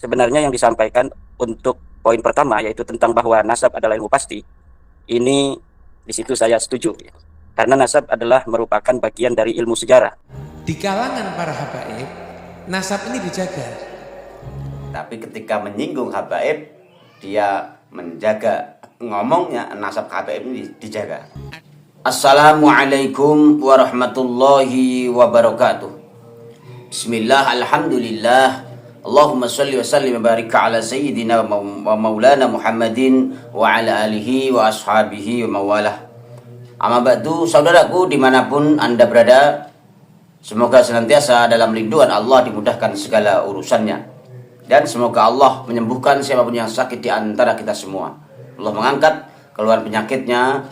sebenarnya yang disampaikan untuk poin pertama, yaitu tentang bahwa nasab adalah ilmu pasti, ini di situ saya setuju, karena nasab adalah merupakan bagian dari ilmu sejarah. Di kalangan para habaib, nasab ini dijaga. Tapi ketika menyinggung habaib, dia menjaga ngomongnya, nasab habaib ini dijaga. Assalamualaikum warahmatullahi wabarakatuh. Bismillah, alhamdulillah, Allahumma salli wa sallim wa barik ala sayyidina wa maulana Muhammadin wa ala alihi wa ashabihi wa mawalah. Amma ba'du, saudaraku dimanapun Anda berada, semoga senantiasa dalam lindungan Allah, dimudahkan segala urusannya, dan semoga Allah menyembuhkan siapapun yang sakit di antara kita semua. Allah mengangkat keluhan penyakitnya,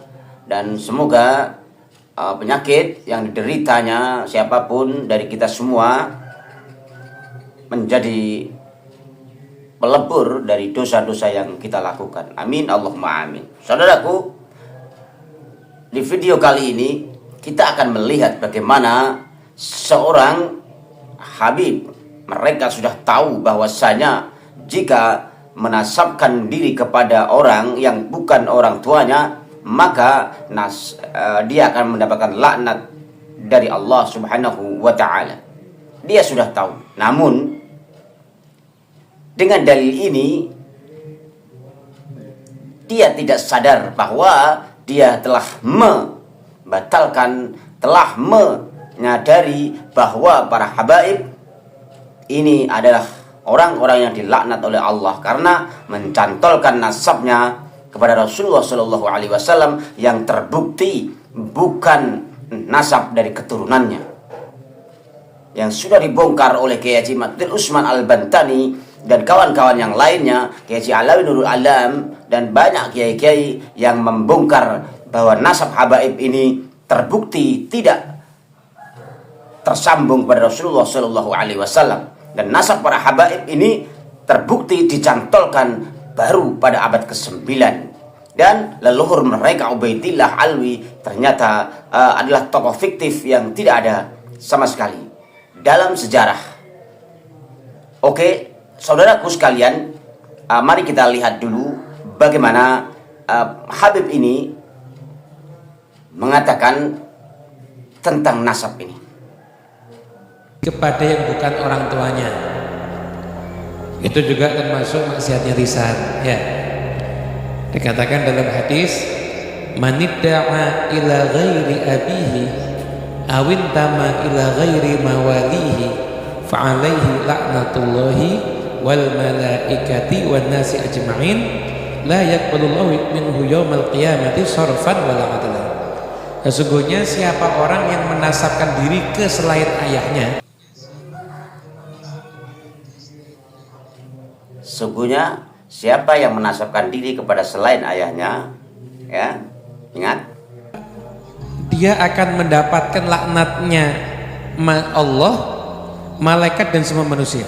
dan semoga penyakit yang dideritanya siapapun dari kita semua menjadi pelebur dari dosa-dosa yang kita lakukan. Amin Allahumma amin. Saudaraku, di video kali ini kita akan melihat bagaimana seorang habib, mereka sudah tahu bahwasanya jika menasabkan diri kepada orang yang bukan orang tuanya, maka dia akan mendapatkan laknat dari Allah Subhanahu wa ta'ala. Dia sudah tahu. Namun dengan dalil ini dia tidak sadar bahwa dia telah membatalkan, telah menyadari bahwa para habaib ini adalah orang-orang yang dilaknat oleh Allah karena mencantolkan nasabnya kepada Rasulullah Shallallahu Alaihi Wasallam yang terbukti bukan nasab dari keturunannya, yang sudah dibongkar oleh Kiai Haji Mahdul Usman Al-Bantani dan kawan-kawan yang lainnya, Kiai Haji Alawi Nurul Alam, dan banyak kiai-kiai yang membongkar bahwa nasab habaib ini terbukti tidak tersambung kepada Rasulullah Shallallahu Alaihi Wasallam, dan nasab para habaib ini terbukti dicantolkan baru pada abad ke-9, dan leluhur mereka Ubaidillah Alwi ternyata adalah tokoh fiktif yang tidak ada sama sekali dalam sejarah. Oke, saudaraku sekalian, mari kita lihat dulu bagaimana Habib ini mengatakan tentang nasab ini Kepada yang bukan orang tuanya, itu juga termasuk maksiatnya lisan, ya. Dikatakan dalam hadis, manidda'a ila ghairi abihi awin tama ila ghairi mawalihi fa'alaihi la'natullahi wal malaikati wan nasi ajma'in la yaqbalullahu minhu yawmal qiyamati sarfan wala adla. Sesungguhnya siapa orang yang menasabkan diri ke selain ayahnya, sesungguhnya siapa yang menasabkan diri kepada selain ayahnya, ya, ingat, dia akan mendapatkan laknatnya Allah, malaikat, dan semua manusia.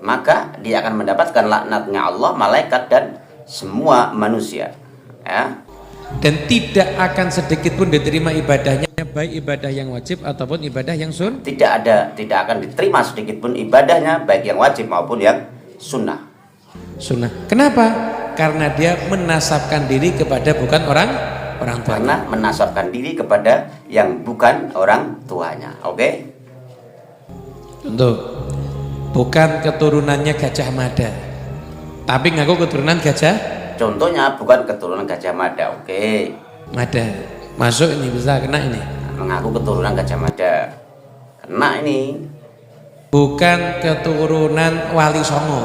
maka dia akan mendapatkan laknatnya Allah, malaikat, dan semua manusia, ya. Dan tidak akan sedikit pun diterima ibadahnya, baik ibadah yang wajib ataupun ibadah yang Tidak akan diterima sedikit pun ibadahnya, baik yang wajib maupun yang sunnah. Kenapa? Karena dia menasabkan diri kepada bukan orang tuanya. Karena menasabkan diri kepada yang bukan orang tuanya. Oke? Contoh, bukan keturunannya Gajah Mada, tapi ngaku keturunan Gajah. Contohnya bukan keturunan Gajah Mada. Oke. Mada masuk ini, bisa kena ini. Mengaku keturunan Gajah Mada, kena ini. Bukan keturunan Wali Songo.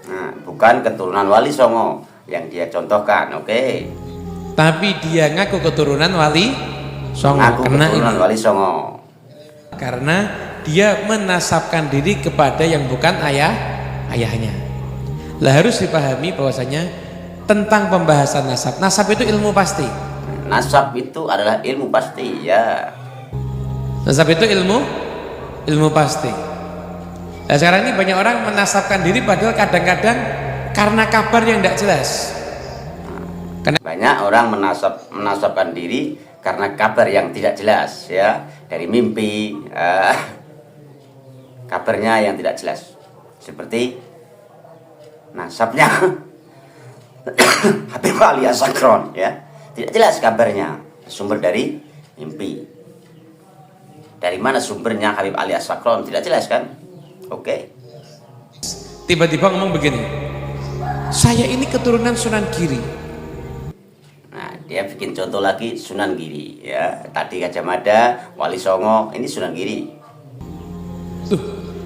Nah, bukan keturunan Wali Songo yang dia contohkan. Oke. Tapi dia ngaku keturunan Wali Songo, Mengaku kena keturunan ini. Wali Songo. Karena dia menasabkan diri kepada yang bukan ayahnya. Lah harus dipahami bahwasanya tentang pembahasan nasab. Nasab itu ilmu pasti. Nasab itu adalah ilmu pasti, ya. Nasab itu ilmu pasti. Nah, sekarang ini banyak orang menasabkan diri padahal kadang-kadang karena kabar yang tidak jelas. Banyak orang menasabkan diri karena kabar yang tidak jelas, ya, dari mimpi, kabarnya yang tidak jelas. seperti nasabnya Habib Ali As-Sakron ya. Tidak jelas kabarnya, sumber dari mimpi. Dari mana sumbernya Habib Ali As-Sakron? Tidak jelas kan? Oke. Tiba-tiba ngomong begini, saya ini keturunan Sunan Giri. Nah, dia bikin contoh lagi Sunan Giri ya. Tadi Gajah Mada, Wali Songo, ini Sunan Giri. Tuh,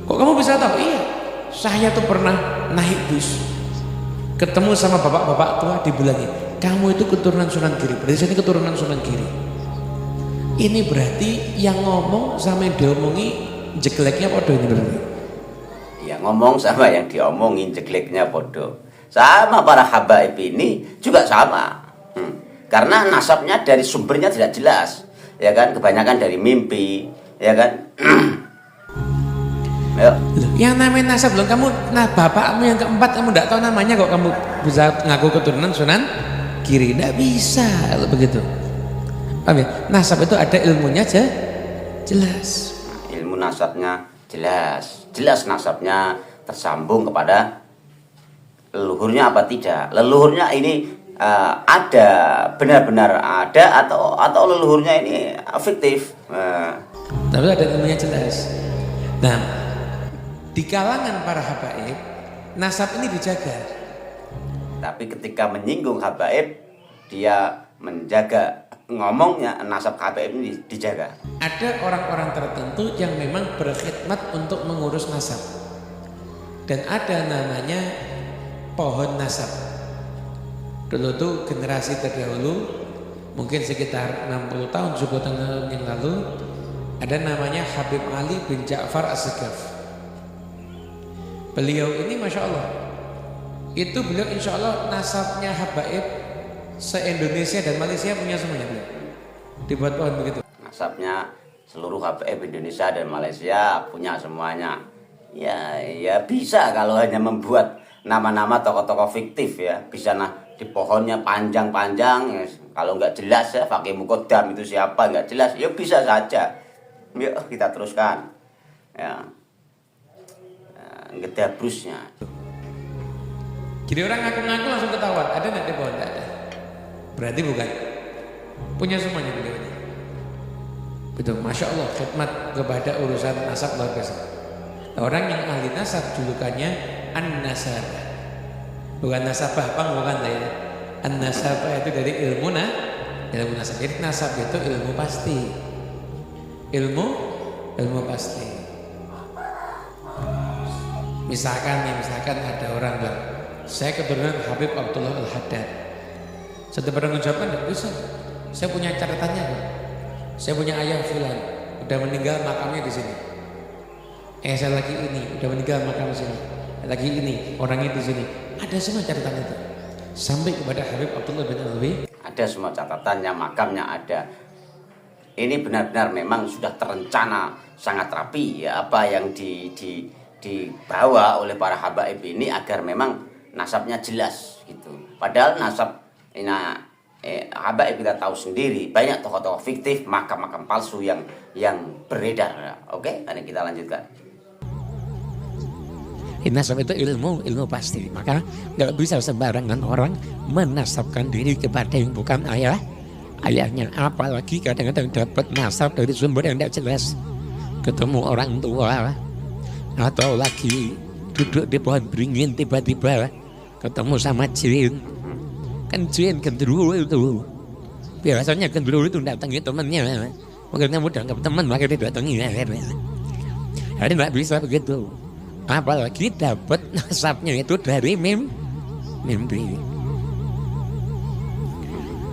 kok kamu bisa tahu? Iya, saya tuh pernah naik bus, ketemu sama bapak-bapak tua, dibilangin, kamu itu keturunan Sunan Giri. Berarti saya ini keturunan Sunan Giri. Ini berarti yang ngomong sama yang diomongi jeleknya podo ini berarti. Ya ngomong sama yang diomongin jeleknya podo. Sama para habaib ini juga sama. Karena nasabnya dari sumbernya tidak jelas, ya kan? Kebanyakan dari mimpi, ya kan? Ayo. Yang namanya nasab loh, kamu, nah bapakmu yang keempat kamu tidak tahu namanya kok kamu bisa ngaku keturunan Sunan Giri? Tidak bisa kalau begitu. Paham ya? Nasab itu ada ilmunya aja, jelas. Ilmu nasabnya jelas, jelas nasabnya tersambung kepada leluhurnya apa tidak. Leluhurnya ini ada, benar-benar ada atau leluhurnya ini fiktif. Tapi ada ilmunya jelas. Nah, di kalangan para habaib, nasab ini dijaga. Tapi ketika menyinggung habaib, dia menjaga ngomongnya, nasab habaib ini dijaga. Ada orang-orang tertentu yang memang berkhidmat untuk mengurus nasab. Dan ada namanya pohon nasab. Dulu tuh generasi terdahulu, mungkin sekitar 60 tahun, 70 tahun yang lalu, ada namanya Habib Ali bin Ja'far As-Sagaf. Beliau ini Masya Allah, itu beliau insya Allah nasabnya habaib se-Indonesia dan Malaysia punya semuanya beliau. Dibuat pohon begitu. Nasabnya seluruh habaib Indonesia dan Malaysia punya semuanya. Ya bisa kalau hanya membuat nama-nama tokoh-tokoh fiktif ya. Bisa di pohonnya panjang-panjang ya. Kalau nggak jelas ya Fakih Muqaddam itu siapa nggak jelas ya bisa saja. Yuk kita teruskan ya. Ngedabrusnya. Jadi orang ngaku-ngaku langsung ketahuan, ada nggak di pohon? Nggak ada. Berarti bukan. Punya semuanya beliau ini. Betul, Masya Allah, khidmat kepada urusan nasab luar biasa. Orang yang ahli nasab julukannya An-Nasabah. Bukan nasabah, bukan ya. An-Nasabah itu dari ilmu nasab. Jadi nasab itu ilmu pasti. Ilmu pasti. Misalkan ada orang bilang, saya keturunan Habib Abdullah Al-Haddad. Saya bertanggung jawab tidak bisa. Saya punya catatannya kok. Saya punya ayah fulan, udah meninggal makamnya di sini. Saya lagi ini, udah meninggal makam di sini. Lagi ini, orangnya di sini. Ada semua catatan itu. Sampai kepada Habib Abdullah bin Alwi. Ada semua catatannya, makamnya ada. Ini benar-benar memang sudah terencana sangat rapi ya apa yang dibawa oleh para habaib ini agar memang nasabnya jelas gitu. Padahal nasab habaib kita tahu sendiri banyak tokoh-tokoh fiktif, makam-makam palsu yang beredar. Oke, ini kita lanjutkan. Nasab itu ilmu pasti, maka nggak bisa sembarangan orang menasabkan diri kepada yang bukan ayahnya. Apalagi kadang-kadang dapat nasab dari sumber yang tidak jelas, ketemu orang tua atau lagi duduk di pohon beringin tiba-tiba ketemu sama jin. Kan jin gendruwo itu biasanya gendruwo itu datangi temannya, mungkin kamu udah teman maka dia datangi jadi nggak bisa begitu. Apalagi dapat nasabnya itu dari mimpi.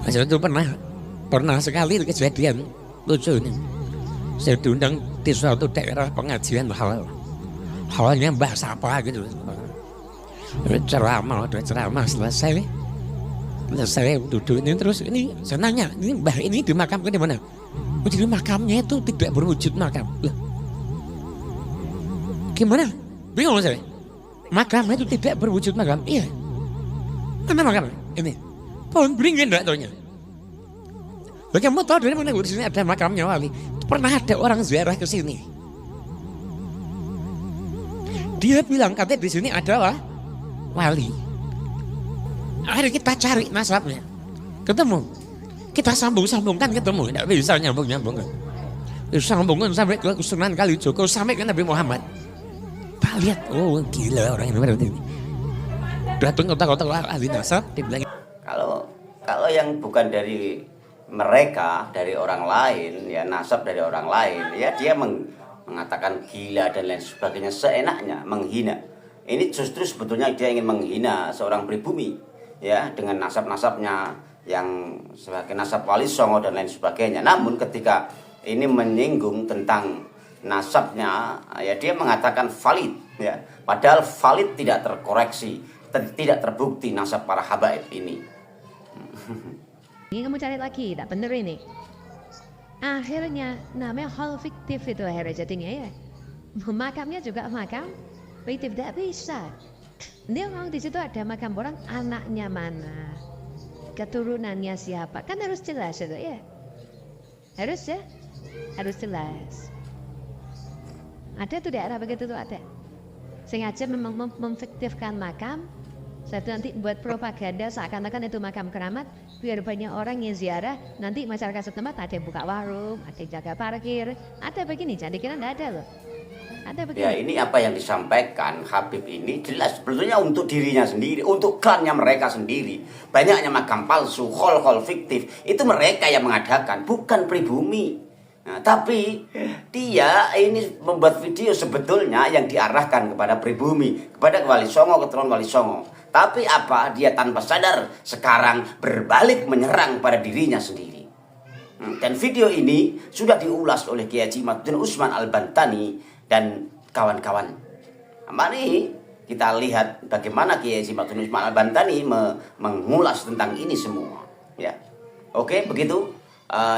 Saya itu pernah sekali kejadian lucu ini. Saya diundang di suatu daerah pengajian halnya bahasa apa gitu. Ceramah selesai duduk ini terus ini saya nanya, ini mbah ini dimakamkan di mana? Jadi makamnya itu tidak berwujud makam. Loh, gimana? Bingung saya. Makamnya itu tidak berwujud makam. Iya. Mana makam? Ini pohon beringin enggak taunya. Bagaimana tahu dari mana di sini ada makamnya wali? Pernah ada orang ziarah ke sini. Dia bilang katanya di sini adalah wali. Akhirnya kita cari nasabnya, ketemu, kita sambung-sambungkan ketemu, tidak bisa nyambung-nyambungkan. Sambungkan sampai ke Sunan Kalijogo, sampai ke Nabi Muhammad. Pak lihat, oh gila orang ini berarti. Datang kota-kota ahli nasab, dibilang. Kalau yang bukan dari mereka, dari orang lain, ya nasab dari orang lain, ya dia mengatakan gila dan lain sebagainya seenaknya, menghina. Ini justru sebetulnya dia ingin menghina seorang pribumi, ya dengan nasab-nasabnya yang sebagai nasab Wali Songo dan lain sebagainya. Namun ketika ini menyinggung tentang nasabnya, ya dia mengatakan valid, ya padahal valid tidak terkoreksi, tidak terbukti nasab para habaib ini. Ini kamu cari lagi, tak bener ini. Akhirnya namanya hal fiktif itu akhirnya jadinya ya. Makamnya juga makam fiktif, tidak bisa. Dia ngomong di situ ada makam orang, anaknya mana, keturunannya siapa, kan harus jelas itu ya. Harus ya, harus jelas. Ada tuh daerah begitu tuh ada. Sengaja memang memfiktifkan makam. Satu nanti buat propaganda seakan-akan itu makam keramat, biar banyak orang yang ziarah. Nanti masyarakat setempat ada yang buka warung, ada yang jaga parkir, ada begini. Jadi kira nggak ada loh. Ada begini. Ya ini apa yang disampaikan Habib ini jelas sebetulnya untuk dirinya sendiri, untuk klannya mereka sendiri. Banyaknya makam palsu, khol-khol fiktif, itu mereka yang mengadakan, bukan pribumi. Nah, tapi dia ini membuat video sebetulnya yang diarahkan kepada pribumi, kepada Wali Songo, keturunan Wali Songo. Tapi apa? Dia tanpa sadar sekarang berbalik menyerang pada dirinya sendiri. Dan video ini sudah diulas oleh Kiai Haji Imaduddin Usman Al-Bantani dan kawan-kawan. Mari kita lihat bagaimana Kiai Haji Imaduddin Usman Al-Bantani mengulas tentang ini semua. Ya, oke begitu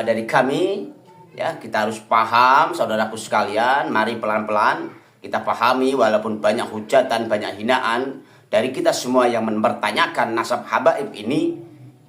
dari kami. Ya, kita harus paham, saudaraku sekalian. Mari pelan-pelan kita pahami, walaupun banyak hujatan, banyak hinaan dari kita semua yang mempertanyakan nasab habaib ini,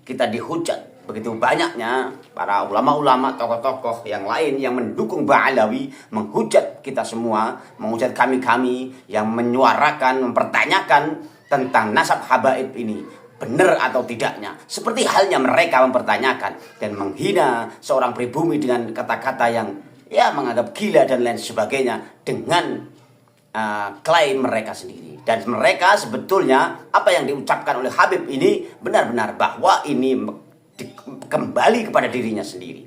kita dihujat begitu banyaknya para ulama-ulama, tokoh-tokoh yang lain yang mendukung Ba'alawi, menghujat kita semua, menghujat kami-kami yang menyuarakan, mempertanyakan tentang nasab habaib ini. Benar atau tidaknya, seperti halnya mereka mempertanyakan dan menghina seorang pribumi dengan kata-kata yang ya menganggap gila dan lain sebagainya dengan klaim mereka sendiri. Dan mereka sebetulnya apa yang diucapkan oleh Habib ini benar-benar bahwa ini kembali kepada dirinya sendiri.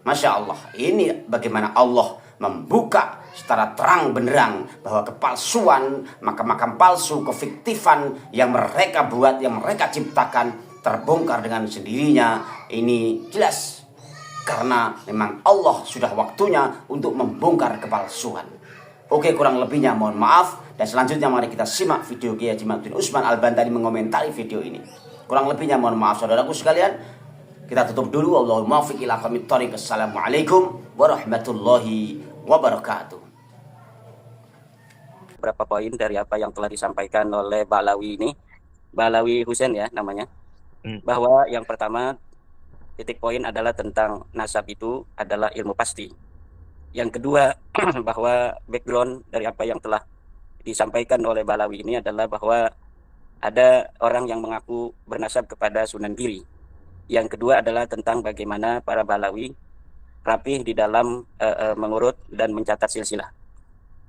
Masya Allah, ini bagaimana Allah membuka secara terang benderang bahwa kepalsuan, makam-makam palsu, kefiktifan yang mereka buat, yang mereka ciptakan terbongkar dengan sendirinya. Ini jelas karena memang Allah sudah waktunya untuk membongkar kepalsuan. Oke, kurang lebihnya mohon maaf. Dan selanjutnya mari kita simak video Kiai Haji Imaduddin Usman Al-Bantani mengomentari video ini. Kurang lebihnya mohon maaf saudaraku sekalian. Kita tutup dulu. Allahumma muwaffiq ila aqwamit thoriq. Assalamualaikum warahmatullahi wabarakatuh. Beberapa poin dari apa yang telah disampaikan oleh Ba'alawi ini, Ba'alawi Husain ya namanya, bahwa yang pertama titik poin adalah tentang nasab itu adalah ilmu pasti. Yang kedua bahwa background dari apa yang telah disampaikan oleh Ba'alawi ini adalah bahwa ada orang yang mengaku bernasab kepada Sunan Giri. Yang kedua adalah tentang bagaimana para Ba'alawi rapih di dalam mengurut dan mencatat silsilah.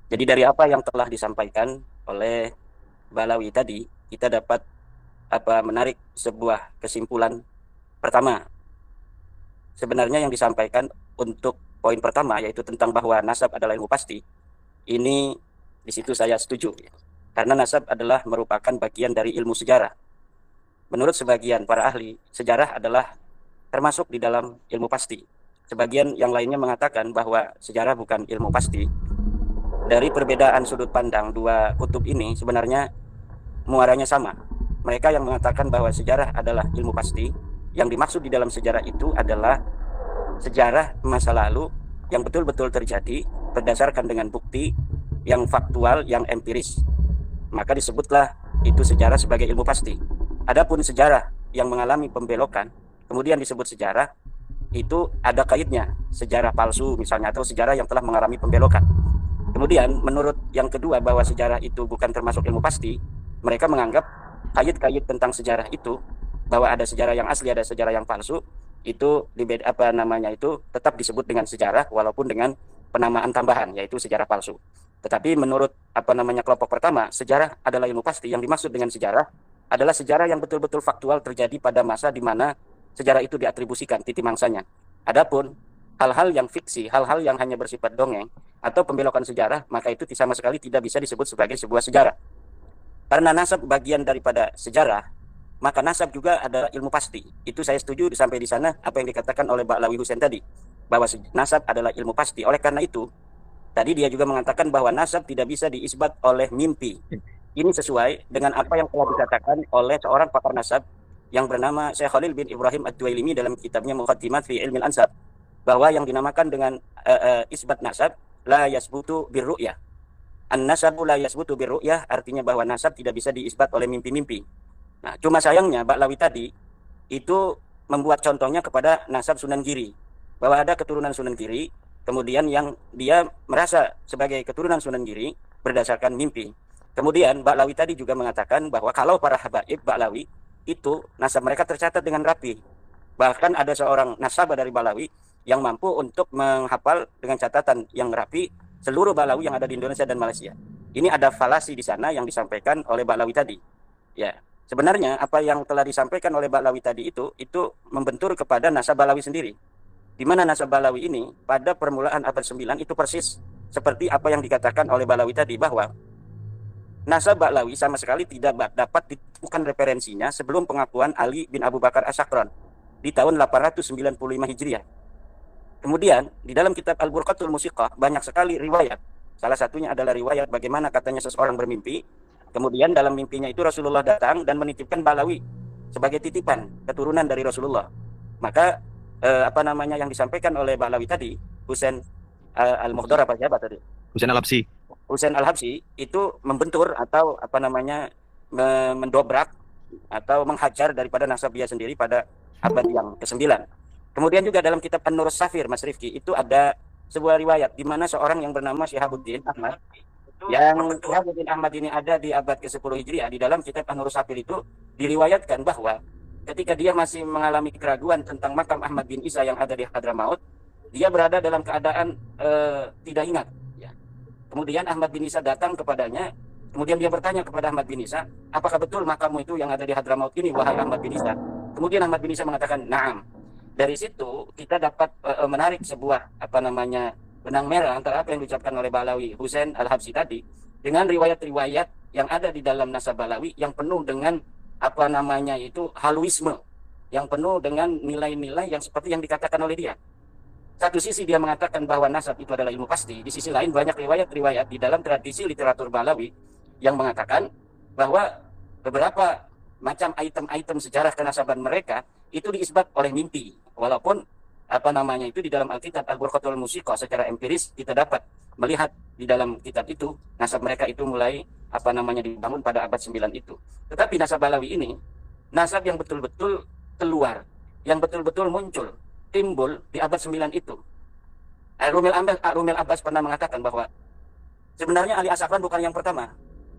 Jadi dari apa yang telah disampaikan oleh Ba'alawi tadi, kita dapat menarik sebuah kesimpulan. Pertama, sebenarnya yang disampaikan untuk poin pertama yaitu tentang bahwa nasab adalah ilmu pasti. Ini di situ saya setuju. Karena nasab adalah merupakan bagian dari ilmu sejarah. Menurut sebagian para ahli, sejarah adalah termasuk di dalam ilmu pasti. Sebagian yang lainnya mengatakan bahwa sejarah bukan ilmu pasti. Dari perbedaan sudut pandang dua kutub ini sebenarnya muaranya sama. Mereka yang mengatakan bahwa sejarah adalah ilmu pasti, yang dimaksud di dalam sejarah itu adalah sejarah masa lalu yang betul-betul terjadi berdasarkan dengan bukti yang faktual, yang empiris. Maka disebutlah itu sejarah sebagai ilmu pasti. Adapun sejarah yang mengalami pembelokan, kemudian disebut sejarah, itu ada kaitnya, sejarah palsu misalnya, atau sejarah yang telah mengalami pembelokan. Kemudian menurut yang kedua bahwa sejarah itu bukan termasuk ilmu pasti, mereka menganggap kait-kait tentang sejarah itu, bahwa ada sejarah yang asli, ada sejarah yang palsu, itu itu tetap disebut dengan sejarah walaupun dengan penamaan tambahan yaitu sejarah palsu. Tetapi menurut kelompok pertama, sejarah adalah ilmu pasti. Yang dimaksud dengan sejarah adalah sejarah yang betul-betul faktual terjadi pada masa di mana sejarah itu diatribusikan titik mangsanya. Adapun hal-hal yang fiksi, hal-hal yang hanya bersifat dongeng atau pembelokan sejarah, maka itu sama sekali tidak bisa disebut sebagai sebuah sejarah. Karena nasab bagian daripada sejarah, maka nasab juga adalah ilmu pasti. Itu saya setuju sampai di sana apa yang dikatakan oleh Ba'lawi Husain tadi, bahwa nasab adalah ilmu pasti. Oleh karena itu, tadi dia juga mengatakan bahwa nasab tidak bisa diisbat oleh mimpi. Ini sesuai dengan apa yang telah dikatakan oleh seorang pakar nasab yang bernama Syekh Khalil bin Ibrahim Ad-Duwailimi dalam kitabnya Muqaddimat fi Ilmil Ansab, bahwa yang dinamakan dengan isbat nasab la yasbutu birru'yah. An-nasabu la yasbutu birru'yah artinya bahwa nasab tidak bisa diisbat oleh mimpi-mimpi. Nah, cuma sayangnya Ba'lawi tadi itu membuat contohnya kepada nasab Sunan Giri, bahwa ada keturunan Sunan Giri, kemudian yang dia merasa sebagai keturunan Sunan Giri berdasarkan mimpi. Kemudian Ba'lawi tadi juga mengatakan bahwa kalau para habaib Ba'lawi itu nasab mereka tercatat dengan rapi. Bahkan ada seorang nasabah dari Ba'lawi yang mampu untuk menghafal dengan catatan yang rapi seluruh Ba'lawi yang ada di Indonesia dan Malaysia. Ini ada falasi di sana yang disampaikan oleh Ba'lawi tadi. Ya, sebenarnya apa yang telah disampaikan oleh Ba'lawi tadi itu membentur kepada nasab Ba'lawi sendiri. Di mana nasab Ba'lawi ini pada permulaan abad 9 itu persis seperti apa yang dikatakan oleh Ba'lawi tadi, bahwa nasab Ba'lawi sama sekali tidak dapat ditemukan referensinya sebelum pengakuan Ali bin Abu Bakar As-Sakran di tahun 895 Hijriah. Kemudian di dalam kitab Al-Burqatul Musiqah banyak sekali riwayat. Salah satunya adalah riwayat bagaimana katanya seseorang bermimpi. Kemudian dalam mimpinya itu Rasulullah datang dan menitipkan Ba'lawi sebagai titipan keturunan dari Rasulullah. Maka yang disampaikan oleh Ba'lawi tadi, Husain Al-Mukhdar tadi? Husain Al-Habsyi. Husain Al-Habsyi itu membentur atau mendobrak atau menghajar daripada nasab dia sendiri pada abad yang ke-9. Kemudian juga dalam kitab An-Nur Safir, Mas Rifki, itu ada sebuah riwayat di mana seorang yang bernama Syihabuddin Ahmad, yang Syihabuddin Ahmad ini ada di abad ke-10 Hijriah. Di dalam kitab An-Nur Safir itu diriwayatkan bahwa ketika dia masih mengalami keraguan tentang makam Ahmad bin Isa yang ada di Hadramaut, dia berada dalam keadaan tidak ingat. Ya. Kemudian Ahmad bin Isa datang kepadanya, kemudian dia bertanya kepada Ahmad bin Isa, apakah betul makammu itu yang ada di Hadramaut ini, wahai Ahmad bin Isa? Kemudian Ahmad bin Isa mengatakan, na'am. Dari situ kita dapat menarik sebuah benang merah antara apa yang diucapkan oleh Ba'lawi Husain Al-Habsyi tadi dengan riwayat-riwayat yang ada di dalam nasab Ba'lawi yang penuh dengan haluisme, yang penuh dengan nilai-nilai yang seperti yang dikatakan oleh dia. Satu sisi dia mengatakan bahwa nasab itu adalah ilmu pasti, di sisi lain banyak riwayat-riwayat di dalam tradisi literatur Ba'lawi yang mengatakan bahwa beberapa macam item-item sejarah kenasaban mereka itu diisbat oleh mimpi, walaupun itu di dalam Alkitab Al-Burqatul Musiqah secara empiris kita dapat melihat di dalam kitab itu nasab mereka itu mulai dibangun pada abad 9 itu. Tetapi nasab Ba'lawi ini nasab yang betul-betul keluar, yang betul-betul muncul, timbul di abad 9 itu. Rumel Abbas pernah mengatakan bahwa sebenarnya Ali As-Sakran bukan yang pertama.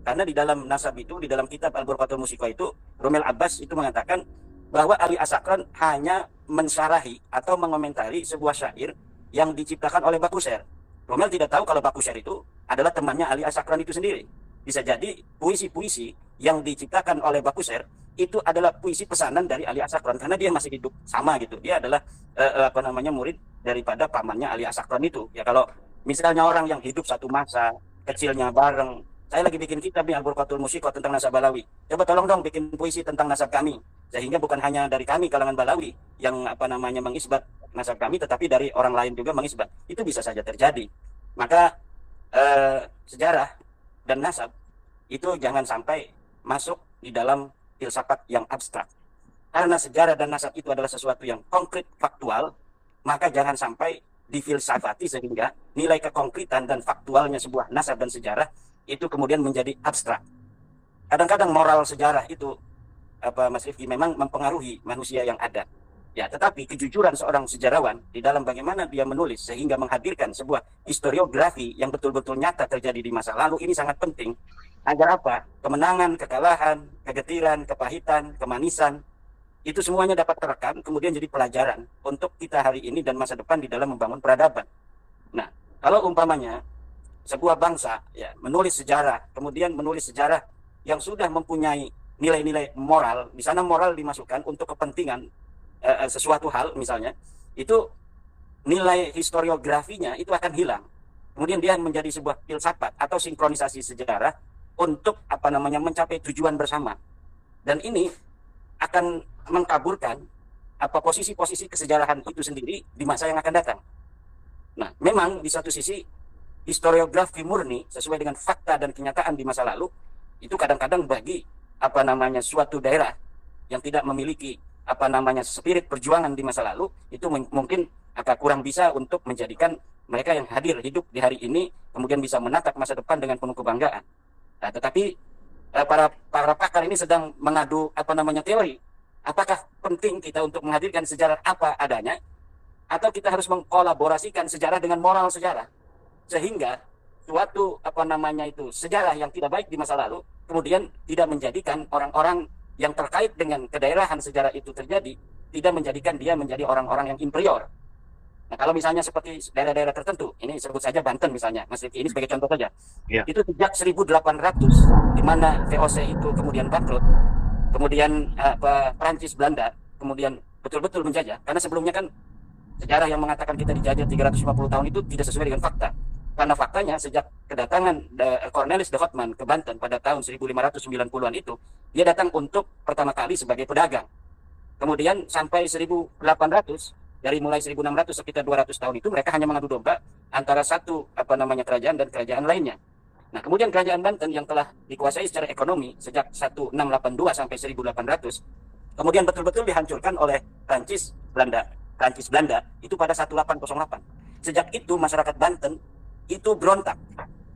Karena di dalam nasab itu, di dalam kitab Al-Burqatul Musiqah itu, Rumel Abbas itu mengatakan bahwa Ali As-Sakran hanya mensyarahi atau mengomentari sebuah syair yang diciptakan oleh Bakusher. Rumel tidak tahu kalau Bakusher itu adalah temannya Ali As-Sakran itu sendiri. Bisa jadi puisi-puisi yang diciptakan oleh Bakusher itu adalah puisi pesanan dari Ali As-Sakran, karena dia masih hidup sama gitu. Dia adalah murid daripada pamannya Ali As-Sakran itu. Ya kalau misalnya orang yang hidup satu masa, kecilnya bareng, saya lagi bikin kitab nih Al-Burqatul Musiqah tentang nasab Ba'lawi. Coba tolong dong bikin puisi tentang nasab kami. Sehingga bukan hanya dari kami kalangan Ba'lawi yang mengisbat nasab kami, tetapi dari orang lain juga mengisbat. Itu bisa saja terjadi. Maka sejarah dan nasab itu jangan sampai masuk di dalam filsafat yang abstrak. Karena sejarah dan nasab itu adalah sesuatu yang konkret, faktual, maka jangan sampai difilsafati sehingga nilai kekonkretan dan faktualnya sebuah nasab dan sejarah itu kemudian menjadi abstrak. Kadang-kadang moral sejarah itu Mas Rifki memang mempengaruhi manusia yang ada. Ya, tetapi kejujuran seorang sejarawan di dalam bagaimana dia menulis sehingga menghadirkan sebuah historiografi yang betul-betul nyata terjadi di masa lalu ini sangat penting agar apa? Kemenangan, kekalahan, kegetiran, kepahitan, kemanisan itu semuanya dapat terekam kemudian jadi pelajaran untuk kita hari ini dan masa depan di dalam membangun peradaban. Nah, kalau umpamanya sebuah bangsa ya menulis sejarah, kemudian menulis sejarah yang sudah mempunyai nilai-nilai moral, di sana moral dimasukkan untuk kepentingan sesuatu hal misalnya, itu nilai historiografinya itu akan hilang. Kemudian dia menjadi sebuah filsafat atau sinkronisasi sejarah untuk apa namanya mencapai tujuan bersama. Dan ini akan mengkaburkan apa posisi-posisi kesejarahan itu sendiri di masa yang akan datang. Nah, memang di satu sisi historiografi murni sesuai dengan fakta dan kenyataan di masa lalu itu kadang-kadang bagi apa namanya suatu daerah yang tidak memiliki apa namanya spirit perjuangan di masa lalu itu mungkin agak kurang bisa untuk menjadikan mereka yang hadir hidup di hari ini kemudian bisa menatap masa depan dengan penuh kebanggaan. Nah, tetapi para pakar ini sedang mengadu apa namanya teori. Apakah penting kita untuk menghadirkan sejarah apa adanya atau kita harus mengkolaborasikan sejarah dengan moral sejarah sehingga suatu apa namanya itu sejarah yang tidak baik di masa lalu kemudian tidak menjadikan orang-orang yang terkait dengan kedaerahan sejarah itu terjadi, tidak menjadikan dia menjadi orang-orang yang inferior. Nah, kalau misalnya seperti daerah-daerah tertentu, ini sebut saja Banten misalnya, Mas Rifki, ini sebagai contoh saja. Ya. Itu sejak 1800, di mana VOC itu kemudian bangkrut, kemudian Perancis, Belanda, kemudian betul-betul menjajah. Karena sebelumnya kan sejarah yang mengatakan kita dijajah 350 tahun itu tidak sesuai dengan fakta. Karena faktanya sejak kedatangan Cornelis de Houtman ke Banten pada tahun 1590-an itu, dia datang untuk pertama kali sebagai pedagang. Kemudian sampai 1800, dari mulai 1600 sekitar 200 tahun itu mereka hanya mengadu domba antara satu apa namanya kerajaan dan kerajaan lainnya. Nah, kemudian kerajaan Banten yang telah dikuasai secara ekonomi sejak 1682 sampai 1800, kemudian betul-betul dihancurkan oleh Prancis Belanda itu pada 1808. Sejak itu masyarakat Banten itu berontak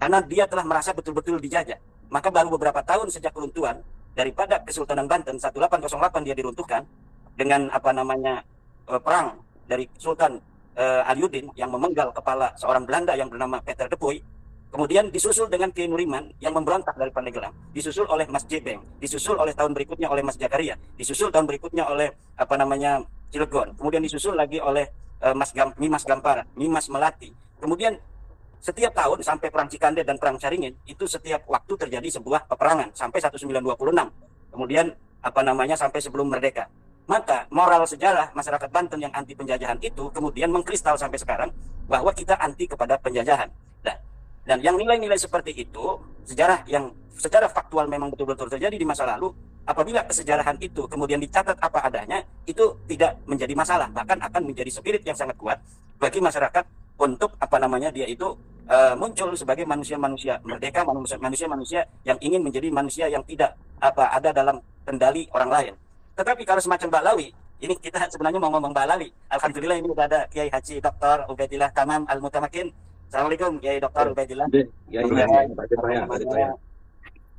karena dia telah merasa betul-betul dijajah. Maka baru beberapa tahun sejak keruntuhan daripada Kesultanan Banten 1808 dia diruntuhkan dengan apa namanya perang dari Sultan Aliuddin yang memenggal kepala seorang Belanda yang bernama Peter de Puy. Kemudian disusul dengan Kiai Nuriman yang memberontak dari Pandeglang, disusul oleh Mas Jebeng, disusul oleh tahun berikutnya oleh Mas Jakaria, disusul tahun berikutnya oleh apa namanya Cilegon, kemudian disusul lagi oleh Mimas Gampara, Mimas Melati. Kemudian setiap tahun sampai perang Cikande dan perang Caringin itu setiap waktu terjadi sebuah peperangan sampai 1926. Kemudian apa namanya sampai sebelum merdeka. Maka moral sejarah masyarakat Banten yang anti penjajahan itu kemudian mengkristal sampai sekarang bahwa kita anti kepada penjajahan. Dan yang nilai-nilai seperti itu, sejarah yang secara faktual memang betul-betul terjadi di masa lalu, apabila kesejarahan itu kemudian dicatat apa adanya, itu tidak menjadi masalah, bahkan akan menjadi spirit yang sangat kuat bagi masyarakat untuk apa namanya dia itu muncul sebagai manusia-manusia merdeka, manusia-manusia yang ingin menjadi manusia yang tidak ada dalam kendali orang lain. Tetapi kalau semacam Ba'lawi, ini kita sebenarnya mau ngomong Ba'lawi. Alhamdulillah ini sudah ada Kiai Haji Dr. Ubaidillah Tamam Al-Mutamakin. Assalamualaikum Kiai Dr. Ubaidillah.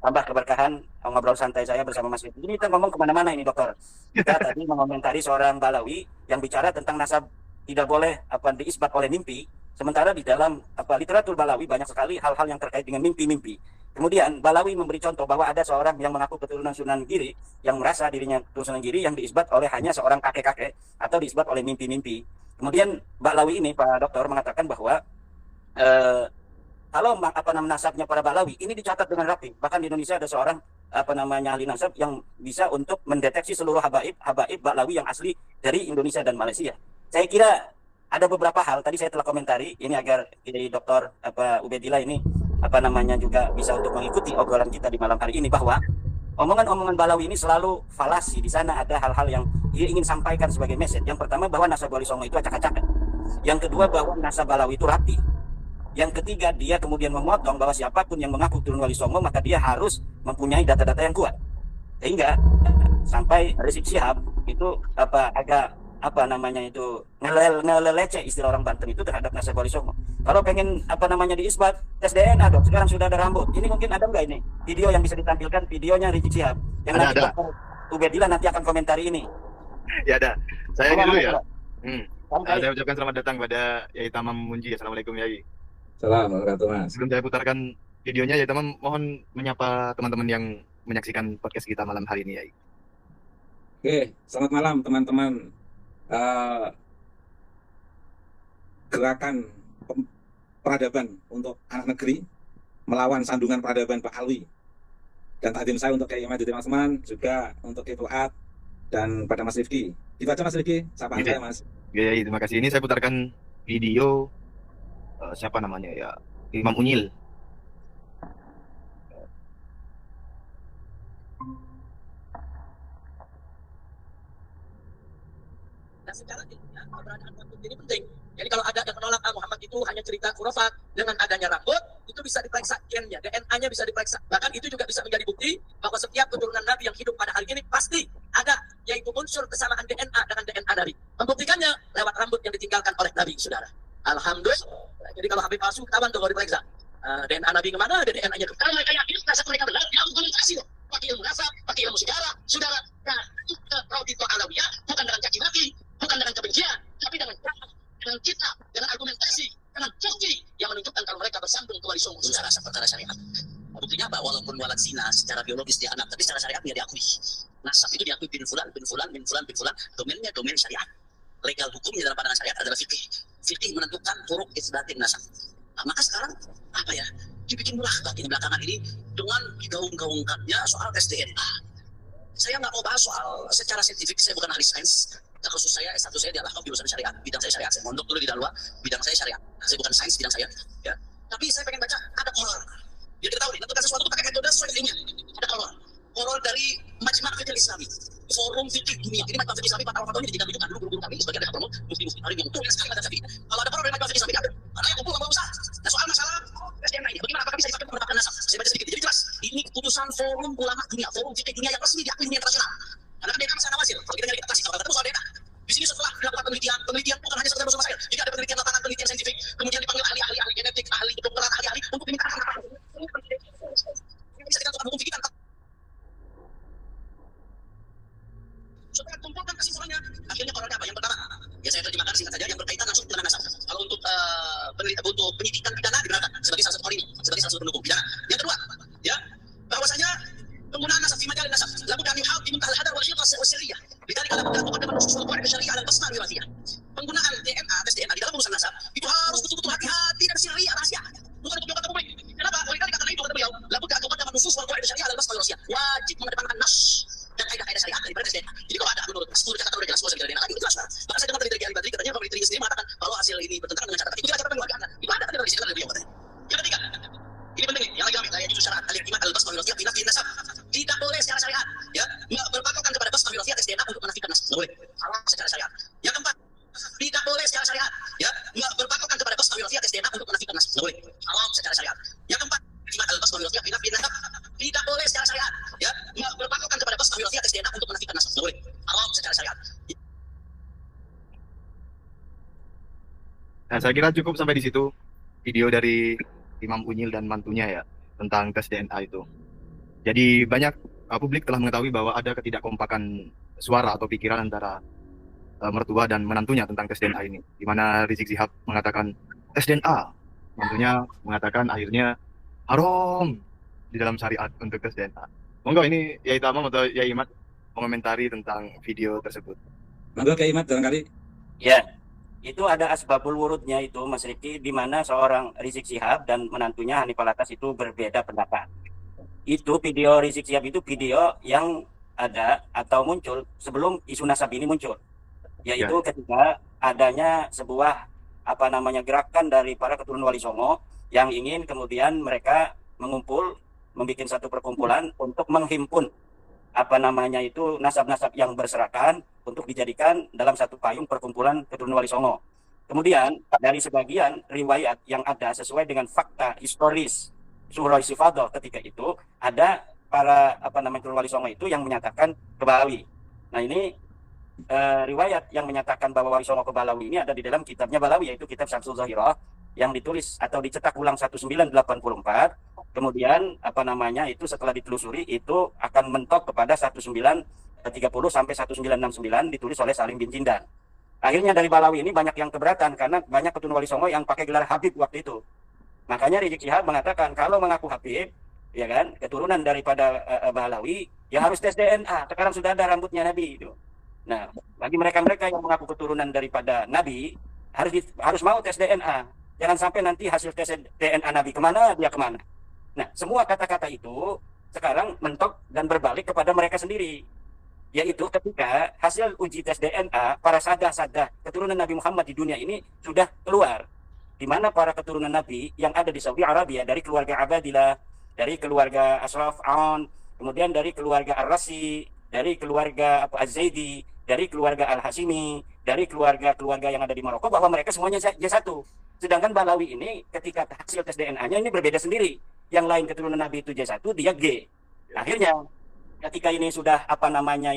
Tambah keberkahan ngobrol santai saya bersama Mas Rifki. Ini kita ngomong kemana-mana ini dokter. Kita tadi mengomentari seorang Ba'lawi yang bicara tentang nasab tidak boleh diisbat oleh mimpi. Sementara di dalam literatur Ba'lawi banyak sekali hal-hal yang terkait dengan mimpi-mimpi. Kemudian Ba'lawi memberi contoh bahwa ada seorang yang mengaku keturunan Sunan Giri yang merasa dirinya keturunan Sunan Giri yang diisbat oleh hanya seorang kakek-kakek atau diisbat oleh mimpi-mimpi. Kemudian Ba'lawi ini Pak Dokter mengatakan bahwa kalau nasabnya para Ba'lawi ini dicatat dengan rapi. Bahkan di Indonesia ada seorang ahli nasab yang bisa untuk mendeteksi seluruh habaib Ba'lawi yang asli dari Indonesia dan Malaysia. Saya kira ada beberapa hal tadi saya telah komentari ini agar dari Dr. Ubaidillah ini juga bisa untuk mengikuti obrolan kita di malam hari ini bahwa omongan-omongan Ba'lawi ini selalu falasi. Di sana ada hal-hal yang dia ingin sampaikan sebagai message. Yang pertama bahwa nasab Wali Songo itu acak-acakan. Yang kedua bahwa nasab Ba'lawi itu rapi. Yang ketiga dia kemudian memotong bahwa siapapun yang mengaku turun Wali Songo maka dia harus mempunyai data-data yang kuat. Sehingga sampai Rizik Syihab itu agak ngelelece istilah orang Banten itu terhadap nasab Wali Songo. Kalau pengen diisbat tes DNA dong. Sekarang sudah ada rambut. Ini mungkin ada nggak ini video yang bisa ditampilkan videonya Rizik Syihab yang ada. Ubaidillah nanti akan komentari ini. Ya ada. Saya ini Apa, dulu Mas? ya. Apa? Sampai. Saya ucapkan selamat datang pada Yai Tamam Munji. Assalamualaikum Yai. Assalamualaikum Mas. Sebelum saya putarkan videonya, Yai Tamam mohon menyapa teman-teman yang menyaksikan podcast kita malam hari ini, Yai. Oke, selamat malam teman-teman. Gerakan peradaban untuk anak negeri melawan sandungan peradaban Pak Alwi. Dan takdim saya untuk Kiai Imad teman-teman, juga untuk Kiai Fuad dan pada Mas Rifki. Itu aja Mas Rifki, sapaan saya Mas. Yai, terima kasih. Ini saya putarkan video siapa namanya ya, Imam Unyil. Dan secara ilmiah keberadaan rambut ini penting. Jadi kalau ada yang menolak Muhammad itu hanya cerita khurafat, dengan adanya rambut itu bisa diperiksa gennya, DNA-nya bisa diperiksa. Bahkan itu juga bisa menjadi bukti bahwa setiap keturunan Nabi yang hidup pada hari ini pasti ada, yaitu unsur kesamaan DNA dengan DNA Nabi. Membuktikannya lewat rambut yang ditinggalkan oleh Nabi, saudara. Alhamdulillah. Jadi kalau Habib palsu ketahuan tuh kalau diperiksa. DNA Nabi kemana? Ada DNA-nya. Kalau mereka yakin nasab mereka benar, ya argumentasi loh. Pakai ilmu nasab, pakai ilmu sejarah, saudara. Nah, Raudhiyah Alawiyah bukan dengan caci maki, bukan dengan kebencian, tapi dengan kita, dengan argumentasi, dengan bukti yang menunjukkan kalau mereka bersambung ke wali songo secara perkara syariat. Buktinya apa? Walaupun walat zina secara biologis dia anak, tapi secara syariat dia diakui. Nasab itu diakui bin fulan, bin fulan, bin fulan, bin fulan. Domainnya domain syariat. Legal hukumnya dalam pandangan syariat adalah fikih. Fikih menentukan turuk isbatin nasab. Nah, maka sekarang apa ya? Dibikin murah ini belakangan ini dengan digaung-gaungkannya soal tes DNA. Saya nggak mau bahas soal secara saintifik, saya bukan ahli sains. Nah, khusus saya S1 saya di Al-Ahqaf jurusan syariat, bidang saya syariat. Saya mondok dulu di Dalwa, bidang saya syariat. Nah, saya bukan sains bidang saya, ya. Tapi saya pengen baca ada kolor. Jadi kita tahu nih, tentukan sesuatu pakai metode sesuai ilmiah. Ada kolor. Kolor dari Majma' Fiqh Islami, Forum Fikih Dunia. Ini Majma' Fiqh Islami, fatwa-fatwa ini ditinggal dulu guru-guru kami sebagai promo mufti-mufti hari yang tulis sekali madzhab Syafi'i. Kalau ada kolor dari Majma' Fiqh Islami ada. Karena yang kumpul ngomong besar. Nah, soal masalah tes DNA ini, bagaimana apakah bisa dipakai untuk menetapkan nasab? Saya baca sedikit. Jadi jelas, ini keputusan Forum Ulama Dunia, Forum Fikih Dunia yang resmi diakui dunia internasional. Karena kan DNA masih ada hasil. Kalau kita nyari kasih kalau ketemu soal DNA. Di sini setelah dilakukan penelitian bukan hanya sekedar bersama saya. Jadi ada penelitian lapangan, penelitian saintifik, kemudian dipanggil ahli-ahli, ahli genetik, ahli kedokteran, ahli-ahli untuk dimintakan apa? Ini bisa ditentukan hukum fikih kan? Supaya kumpulkan kesimpulannya. Akhirnya kolornya apa? Yang pertama, ya saya terjemahkan singkat saja, yang berkaitan langsung dengan nasab. Kalau untuk penyidikan pidana dibenarkan sebagai salah satu koridor, sebagai salah satu pendukung pidana. Yang kedua, ya bahwasanya penggunaan nasab fi majalin nasab labud an yuhad bi muntahal hadar wal khitas wa sirriyah. Lidzalika labud an tuqaddama nusus wal qawaid syar'iyyah ala al-basma' al-wirathiyah. Penggunaan DNA, tes DNA di dalam urusan nasab itu harus betul-betul hati-hati dan sirri, rahasia. Bukan untuk kata publik. Kenapa? Oleh karena itu kata beliau, labud an tuqaddama nusus wal qawaid syar'iyyah ala al-basma' al-wirathiyah. Wajib mengedepankan nas dan kaidah-kaidah syariat daripada tes DNA. Jadi kalau ada menurut seluruh catatan udah jelas bahwa DNA lagi itu jelas. Maka saya dengar dari Ali Badri katanya Pak Badri sendiri mengatakan kalau hasil ini bertentangan dengan catatan ikuti catatan keluarga Anda. Itu ada tadi disebutkan oleh beliau katanya. Yang ketiga, ini penting nih, yang lagi ambil yaitu syarat al-i'timad al-basma' al-wirathiyah fi nafi nasab. Tidak boleh secara syariat, ya, berpatokan kepada basma' al-wirathiyah tes DNA untuk menafikan nasab. Tidak boleh. Haram secara syariat. Yang keempat, tidak boleh secara syariat, ya, berpatokan kepada basma' al-wirathiyah tes DNA untuk menafikan nasab. Tidak boleh. Haram secara syariat. Yang keempat, i'timad al-basma' al-wirathiyah fi nafi nasab. Tidak boleh secara syariat, ya, berpatokan kepada basma' al-wirathiyah tes DNA untuk menafikan nasab. Tidak boleh. Haram secara syariat. Nah, saya kira cukup sampai di situ video dari Imam Unyil dan mantunya ya tentang tes DNA itu. Jadi banyak publik telah mengetahui bahwa ada ketidakkompakan suara atau pikiran antara mertua dan menantunya tentang tes DNA ini. Di mana Rizik Syihab mengatakan tes DNA, mantunya mengatakan akhirnya haram di dalam syariat untuk tes DNA. Monggo ini Yai Tamam atau Yai Imad mengomentari tentang video tersebut. Monggo Kiai Imad barangkali. Ya, itu ada asbabul wurudnya itu Mas Riki, di mana seorang Rizik Syihab dan menantunya Hanif Alatas itu berbeda pendapat. Itu video Rizik Syihab itu video yang ada atau muncul sebelum isu nasab ini muncul, yaitu ketika adanya sebuah gerakan dari para keturunan Wali Songo yang ingin kemudian mereka mengumpul, membuat satu perkumpulan untuk menghimpun nasab-nasab yang berserakan untuk dijadikan dalam satu payung perkumpulan keturunan Wali Songo. Kemudian dari sebagian riwayat yang ada sesuai dengan fakta historis Surah Sifadah ketika itu ada para keturunan Wali Songo itu yang menyatakan ke Balawi. Nah ini riwayat yang menyatakan bahwa Wali Songo ke Balawi ini ada di dalam kitabnya Balawi, yaitu kitab Syamsul Zahirah yang ditulis atau dicetak ulang 1984. Kemudian itu setelah ditelusuri itu akan mentok kepada 30 sampai 1969 ditulis oleh Salim bin Jindan. Akhirnya dari Balawi ini banyak yang keberatan karena banyak Ketun Wali Songo yang pakai gelar Habib waktu itu. Makanya Rizik Syihab mengatakan kalau mengaku Habib, ya kan, keturunan daripada Balawi, ya harus tes DNA. Sekarang sudah ada rambutnya Nabi itu. Nah, bagi mereka-mereka yang mengaku keturunan daripada Nabi, harus mau tes DNA. Jangan sampai nanti hasil tes DNA Nabi kemana, dia kemana. Nah, semua kata-kata itu sekarang mentok dan berbalik kepada mereka sendiri. Yaitu ketika hasil uji tes DNA para sadah-sadah keturunan Nabi Muhammad di dunia ini sudah keluar. Di mana para keturunan Nabi yang ada di Saudi Arabia, dari keluarga Abadilah, dari keluarga Ashraf Aun, kemudian dari keluarga Ar-Rasi, dari keluarga Az-Zaidi, dari keluarga Al-Hashimi, dari keluarga-keluarga yang ada di Maroko, bahwa mereka semuanya J1. Sedangkan Balawi ini ketika hasil tes DNA-nya ini berbeda sendiri. Yang lain keturunan Nabi itu J1, dia G. Akhirnya ketika ini sudah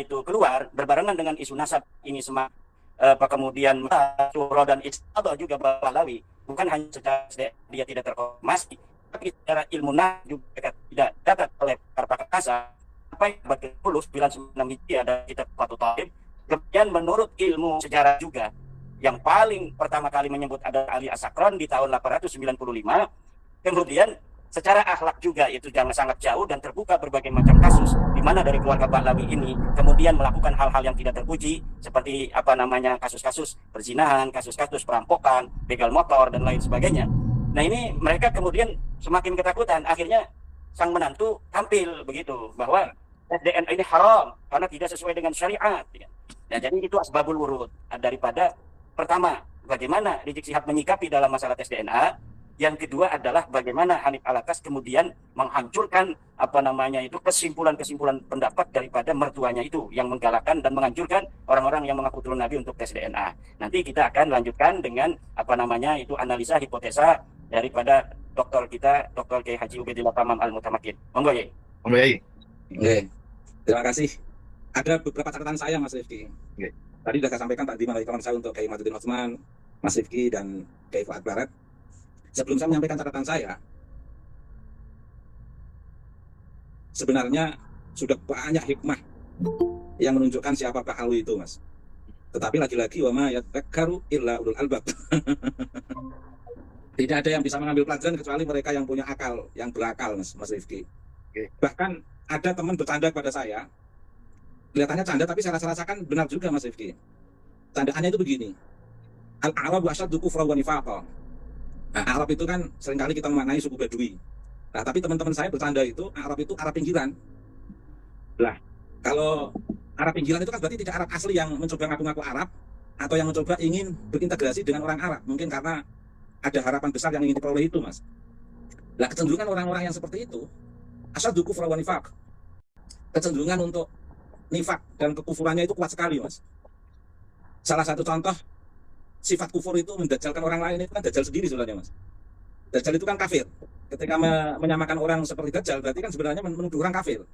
itu keluar, berbarengan dengan isu nasab ini kemudian Suro dan Istiqadah juga Balawi, bukan hanya secara dia tidak terkonfirmasi, tapi secara ilmu juga tidak dapat oleh para pakar kasar. Sampai abad ke-10, 996 Hijriah ada kitab Fathul Talib. Kemudian menurut ilmu sejarah juga, yang paling pertama kali menyebut ada Ali As-Sakron di tahun 895. Kemudian secara akhlak juga itu jangan sangat jauh dan terbuka berbagai macam kasus di mana dari keluarga Balawi ini kemudian melakukan hal-hal yang tidak terpuji seperti kasus-kasus perzinahan, kasus-kasus perampokan, begal motor dan lain sebagainya. Nah, ini mereka kemudian semakin ketakutan. Akhirnya sang menantu tampil begitu bahwa DNA ini haram karena tidak sesuai dengan syariat. Nah, jadi itu asbabul wurud daripada pertama bagaimana Rizik Syihab menyikapi dalam masalah tes DNA. Yang kedua adalah bagaimana Hanif Alatas kemudian menghancurkan kesimpulan-kesimpulan pendapat daripada mertuanya itu yang menggalakkan dan menganjurkan orang-orang yang mengaku turun Nabi untuk tes DNA. Nanti kita akan lanjutkan dengan analisa hipotesa daripada dokter kita, Dr. Kiai Haji Ubaidillah Tamam Al-Mutamakin. Monggo ya. Monggo ya. Oke. Terima kasih. Ada beberapa catatan saya, Mas Rifki. Oke. Tadi sudah saya sampaikan tadi melalui kawan saya untuk Kiai Madudin Utsman, Mas Rifki dan Kiai Fuad Barat. Sebelum saya menyampaikan catatan saya, sebenarnya sudah banyak hikmah yang menunjukkan siapa Pak Alwi itu, Mas. Tetapi lagi-lagi wa ma yatadzakkaru illa ulul albab. Tidak ada yang bisa mengambil pelajaran kecuali mereka yang punya akal, yang berakal, Mas Rifki. Oke. Bahkan ada teman bercanda kepada saya, kelihatannya canda tapi saya rasakan benar juga, Mas Rifki. Candaannya itu begini, al-Arabu asyaddu kufran wa nifaqan. Nah, Arab itu kan seringkali kita memaknai suku Badui. Nah, tapi teman-teman saya bercanda itu Arab itu Arab pinggiran. Lah, kalau Arab pinggiran itu kan berarti tidak Arab asli yang mencoba ngaku-ngaku Arab atau yang mencoba ingin berintegrasi dengan orang Arab. Mungkin karena ada harapan besar yang ingin diperoleh itu, Mas. Lah, kecenderungan orang-orang yang seperti itu asyaddu kufran wa nifaq. Kecenderungan untuk nifak dan kekufurannya itu kuat sekali, Mas. Salah satu contoh sifat kufur itu mendajjalkan orang lain itu kan dajjal sendiri sebenarnya, Mas. Dajjal itu kan kafir. Ketika menyamakan orang seperti dajjal berarti kan sebenarnya menuduh orang kafir.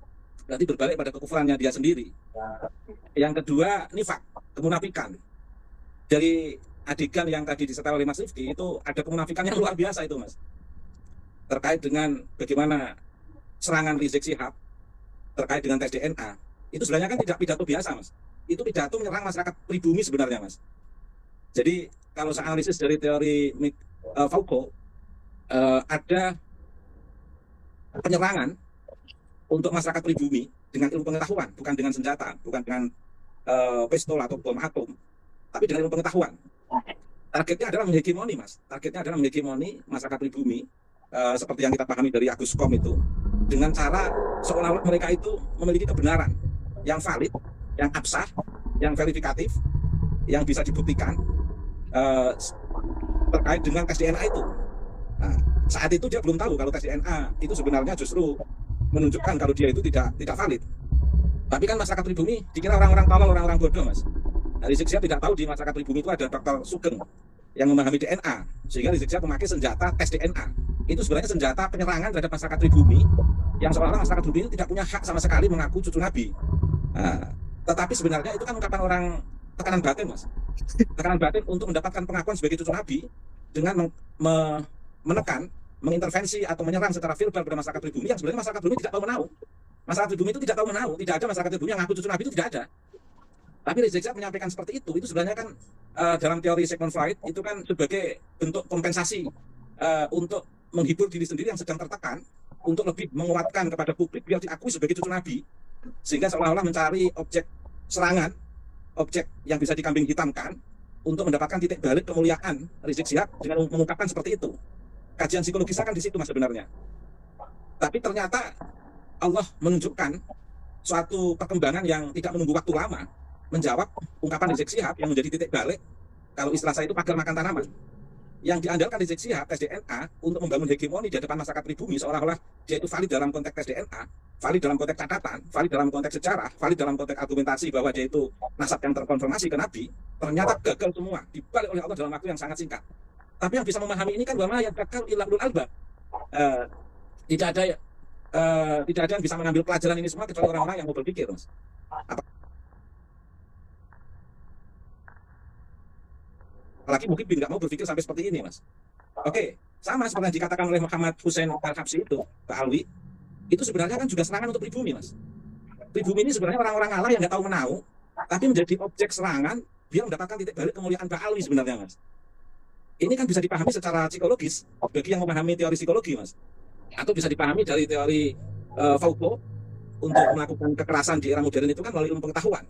Berarti berbalik pada kekufurannya dia sendiri. Yang kedua, nifak, kemunafikan. Dari adegan yang tadi disetel oleh Mas Rifki itu ada kemunafikan yang luar biasa itu, Mas. Terkait dengan bagaimana serangan Rizik Syihab terkait dengan tes DNA. Itu sebenarnya kan tidak pidato biasa, Mas. Itu pidato menyerang masyarakat pribumi sebenarnya, Mas. Jadi kalau saya analisis dari teori Foucault, ada penyerangan untuk masyarakat pribumi dengan ilmu pengetahuan, bukan dengan senjata, bukan dengan pistol atau bom atom, tapi dengan ilmu pengetahuan. Targetnya adalah menghegemoni, Mas. Targetnya adalah menghegemoni masyarakat pribumi, seperti yang kita pahami dari Agus Kom itu, dengan cara seolah-olah mereka itu memiliki kebenaran yang valid, yang absah, yang verifikatif, yang bisa dibuktikan terkait dengan tes DNA itu. Nah, saat itu dia belum tahu kalau tes DNA itu sebenarnya justru menunjukkan kalau dia itu tidak valid. Tapi kan masyarakat pribumi dikira orang-orang tolol, orang-orang bodoh, Mas. Nah, Rizik Syihab tidak tahu di masyarakat pribumi itu ada Dr. Sugeng yang memahami DNA, sehingga Rizik Syihab memakai senjata tes DNA. Itu sebenarnya senjata penyerangan terhadap masyarakat pribumi yang seolah-olah masyarakat pribumi tidak punya hak sama sekali mengaku cucu Nabi. Nah, tetapi sebenarnya itu kan ungkapan orang tekanan batin, Mas. Tekanan batin untuk mendapatkan pengakuan sebagai cucu Nabi dengan menekan, mengintervensi atau menyerang secara verbal pada masyarakat pribumi yang sebenarnya masyarakat pribumi tidak tahu menahu. Masyarakat pribumi itu tidak tahu menahu, tidak ada masyarakat pribumi yang ngaku cucu Nabi, itu tidak ada. Tapi Rizik Syihab menyampaikan seperti itu sebenarnya kan dalam teori Sigmund Freud itu kan sebagai bentuk kompensasi untuk menghibur diri sendiri yang sedang tertekan, untuk lebih menguatkan kepada publik biar diakui sebagai cucu Nabi, sehingga seolah-olah mencari objek serangan, objek yang bisa dikambing hitamkan untuk mendapatkan titik balik kemuliaan Rizik Syihab dengan mengungkapkan seperti itu. Kajian psikologisnya kan di situ Mas sebenarnya. Tapi ternyata Allah menunjukkan suatu perkembangan yang tidak menunggu waktu lama menjawab ungkapan Rizik Syihab yang menjadi titik balik, kalau istilah saya itu pagar makan tanaman. Yang diandalkan Rizik Syihab tes DNA untuk membangun hegemoni di hadapan masyarakat pribumi, seolah-olah dia itu valid dalam konteks tes DNA, valid dalam konteks catatan, valid dalam konteks sejarah, valid dalam konteks argumentasi bahwa dia itu nasab yang terkonfirmasi ke Nabi, ternyata gagal semua, dibalik oleh Allah dalam waktu yang sangat singkat. Tapi yang bisa memahami ini kan bahwa yang gagal illa ulul albab. Tidak ada yang bisa mengambil pelajaran ini semua kecuali orang-orang yang mau berpikir, Mas. Apalagi mungkin nggak mau berpikir sampai seperti ini, Mas. Oke, sama seperti yang dikatakan oleh Muhammad Hussein Al-Habsyi itu, Pak Alwi, itu sebenarnya kan juga serangan untuk pribumi, Mas. Pribumi ini sebenarnya orang-orang Allah yang nggak tahu menahu, tapi menjadi objek serangan biar mendapatkan titik balik kemuliaan Pak Alwi sebenarnya, Mas. Ini kan bisa dipahami secara psikologis bagi yang memahami teori psikologi, Mas. Atau bisa dipahami dari teori Foucault untuk melakukan kekerasan di era modern itu kan melalui ilmu pengetahuan.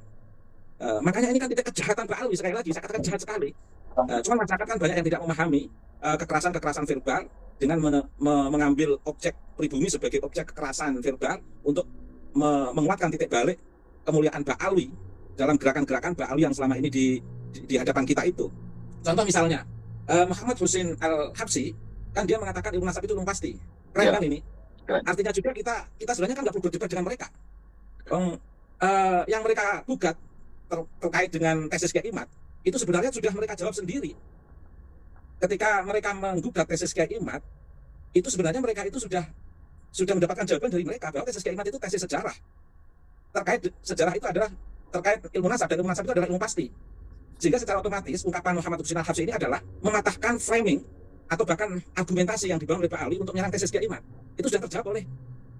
Makanya ini kan titik kejahatan Pak Alwi, sekali lagi saya katakan jahat sekali. Cuma masyarakat kan banyak yang tidak memahami kekerasan-kekerasan verbal dengan mengambil objek pribumi sebagai objek kekerasan verbal untuk menguatkan titik balik kemuliaan Pak Alwi dalam gerakan-gerakan Pak Alwi yang selama ini di hadapan kita itu. Contoh misalnya Muhammad Hussein Al-Habsyi kan dia mengatakan ilmu nasab itu belum pasti. Keren kan ini? Artinya juga kita sebenarnya kan nggak perlu berdebat dengan mereka. Yang mereka gugat terkait dengan tesis Kiai Imad itu sebenarnya sudah mereka jawab sendiri. Ketika mereka menggugat tesis Kiai Imad, itu sebenarnya mereka itu sudah mendapatkan jawaban dari mereka bahwa tesis Kiai Imad itu tesis sejarah. Terkait sejarah itu adalah terkait ilmu nasab, dan ilmu nasab itu adalah ilmu pasti. Sehingga secara otomatis ungkapan Muhammad Hussein Al-Habsyi ini adalah mematahkan framing atau bahkan argumentasi yang dibangun oleh Pak Ali untuk menyerang tesis Kiai Imad. Itu sudah terjawab oleh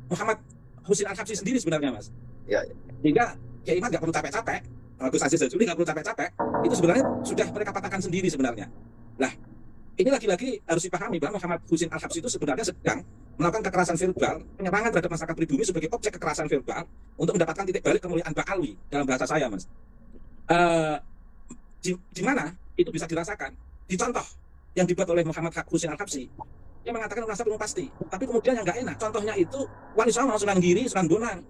Muhammad Hussein Al-Habsyi sendiri sebenarnya, Mas. Ya. Sehingga Kiai Imad nggak perlu capek-capek, Gus Aziz Jazuli nggak perlu capek-capek, itu sebenarnya sudah mereka patahkan sendiri sebenarnya. Nah, ini lagi-lagi harus dipahami bahwa Muhammad Hussein Al-Habsyi itu sebenarnya sedang melakukan kekerasan verbal, penyerangan terhadap masyarakat pribumi sebagai objek kekerasan verbal untuk mendapatkan titik balik kemuliaan Pak Alwi dalam bahasa saya, Mas. Di mana itu bisa dirasakan? Di contoh yang dibuat oleh Muhammad Hussein Al-Habsyi, yang mengatakan nasab belum pasti, tapi kemudian yang nggak enak, contohnya itu Wali Songo, Sunan Giri, Sunan Bonang,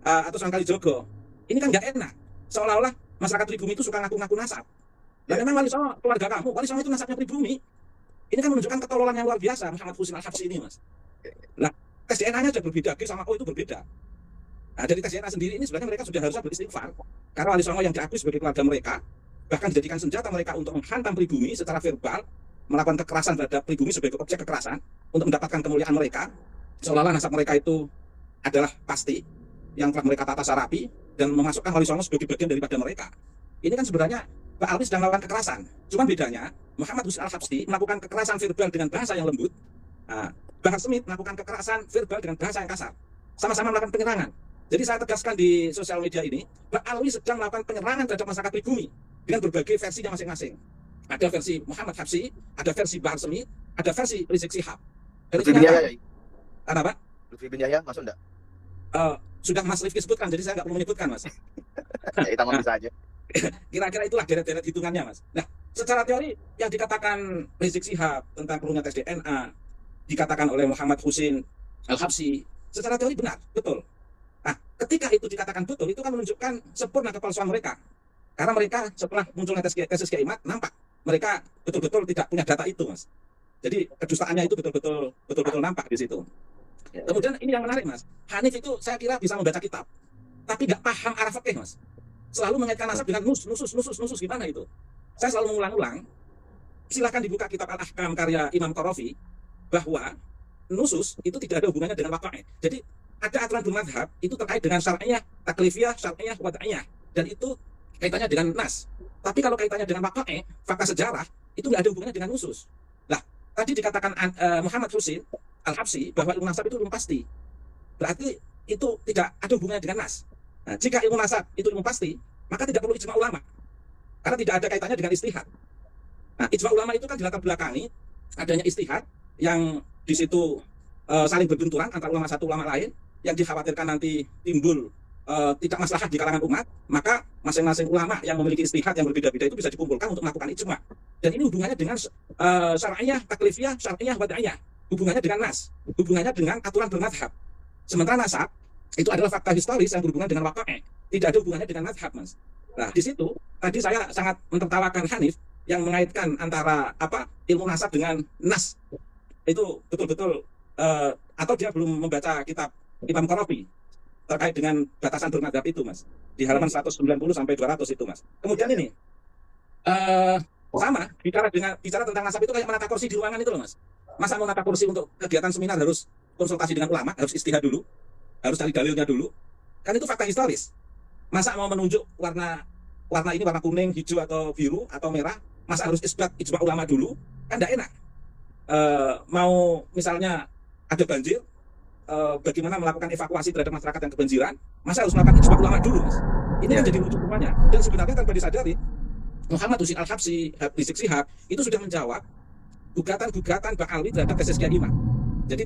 atau Sunan Kalijogo. Ini kan nggak enak. Seolah-olah masyarakat pribumi itu suka ngaku-ngaku nasab. Dan memang Wali Songo keluarga kamu, Wali Songo itu nasabnya pribumi. Ini kan menunjukkan ketololan yang luar biasa Muhammad Hussein Al-Habsyi ini, Mas. Nah, tes DNA-nya sudah berbeda, G sama O itu berbeda. Nah, dari tes DNA sendiri ini sebenarnya mereka sudah harusnya beristighfar, karena Wali Songo yang diakui sebagai keluarga mereka, bahkan dijadikan senjata mereka untuk menghantam pribumi secara verbal, melakukan kekerasan terhadap pribumi sebagai objek kekerasan untuk mendapatkan kemuliaan mereka, seolah-olah nasab mereka itu adalah pasti, yang telah mereka tata sarapi dan memasukkan Wali Songo sebagai bagian daripada mereka. Ini kan sebenarnya Pak Alwi sedang melakukan kekerasan. Cuma bedanya Muhammad Hussein Al-Habsyi melakukan kekerasan verbal dengan bahasa yang lembut. Bahar Smith melakukan kekerasan verbal dengan bahasa yang kasar. Sama-sama melakukan penyerangan. Jadi saya tegaskan di sosial media ini, Pak Alwi sedang melakukan penyerangan terhadap masyarakat pribumi dengan berbagai versinya masing-masing. Ada versi Muhammad Habsyi, ada versi Bahar Smith, ada versi Rizik Syihab. Lutfi bin Yahya. Apa? Lutfi bin Yahya masuk enggak? Sudah Mas Rifki sebutkan, jadi saya nggak perlu menyebutkan, Mas. Ya, kita ngomong saja. Kira-kira itulah deret-deret hitungannya, Mas. Nah, secara teori yang dikatakan Rizik Syihab tentang perlunya tes DNA, dikatakan oleh Muhammad Hussein Al-Habsyi, secara teori benar, betul. Nah, ketika itu dikatakan betul, itu kan menunjukkan sempurna kepalsuan mereka. Karena mereka setelah munculnya tesis Kiai Imad, nampak mereka betul-betul tidak punya data itu, Mas. Jadi kedustaannya itu betul-betul nampak di situ. Kemudian ini yang menarik, Mas. Hanif itu saya kira bisa membaca kitab, tapi nggak paham arah fikih, Mas. Selalu mengaitkan nasab dengan nusus, gimana itu? Saya selalu mengulang-ulang. Silakan dibuka kitab Al-Ahkam karya Imam Qarafi, bahwa nusus itu tidak ada hubungannya dengan waqai'. Jadi ada aturan bermadhab itu terkait dengan syar'iyah, taklifiyah, syar'iyah, wada'iyah, dan itu kaitannya dengan nas. Tapi kalau kaitannya dengan waqai', fakta sejarah, itu nggak ada hubungannya dengan nusus. Nah, tadi dikatakan Muhammad Hussein Al-Habsyi bahwa ilmu nasab itu belum pasti. Berarti itu tidak ada hubungannya dengan nas. Nah, jika ilmu nasab itu ilmu pasti, maka tidak perlu ijma ulama. Karena tidak ada kaitannya dengan istihad. Nah, ijma ulama itu kan dilatar belakangi adanya istihad yang di situ saling berbenturan antara ulama satu ulama lain, yang dikhawatirkan nanti timbul tidak maslahat di kalangan umat, maka masing-masing ulama yang memiliki istihad yang berbeda-beda itu bisa dikumpulkan untuk melakukan ijma. Dan ini hubungannya dengan syar'iyah, taklifiyah, syar'iyah, wad'iyah. Hubungannya dengan nas, hubungannya dengan aturan bermadhab. Sementara nasab itu adalah fakta historis yang berhubungan dengan waqa'i', tidak ada hubungannya dengan madhab, Mas. Nah, di situ tadi saya sangat mentertawakan Hanif yang mengaitkan antara ilmu nasab dengan nas. Itu betul-betul atau dia belum membaca kitab Imam Qarafi terkait dengan batasan bermadhab itu, Mas. Di halaman 190 sampai 200 itu, Mas. Kemudian ini sama bicara tentang nasab itu kayak menata kursi di ruangan itu loh, Mas. Masa mau nata kursi untuk kegiatan seminar harus konsultasi dengan ulama, harus istihad dulu, harus cari dalilnya dulu. Kan itu fakta historis. Masa mau menunjuk warna ini warna kuning, hijau atau biru atau merah, masa harus isbat ijma ulama dulu? Kan tidak enak. Mau misalnya ada banjir, bagaimana melakukan evakuasi terhadap masyarakat yang kebanjiran, masa harus melakukan ijma ulama dulu, Mas? Ini kan jadi rujukannya. Dan sebenarnya tanpa disadari, Muhammad Husin Al-Habsyi, Rizik Syihab itu sudah menjawab gugatan Ba'alwi terhadap tesis Kiai Imad. Jadi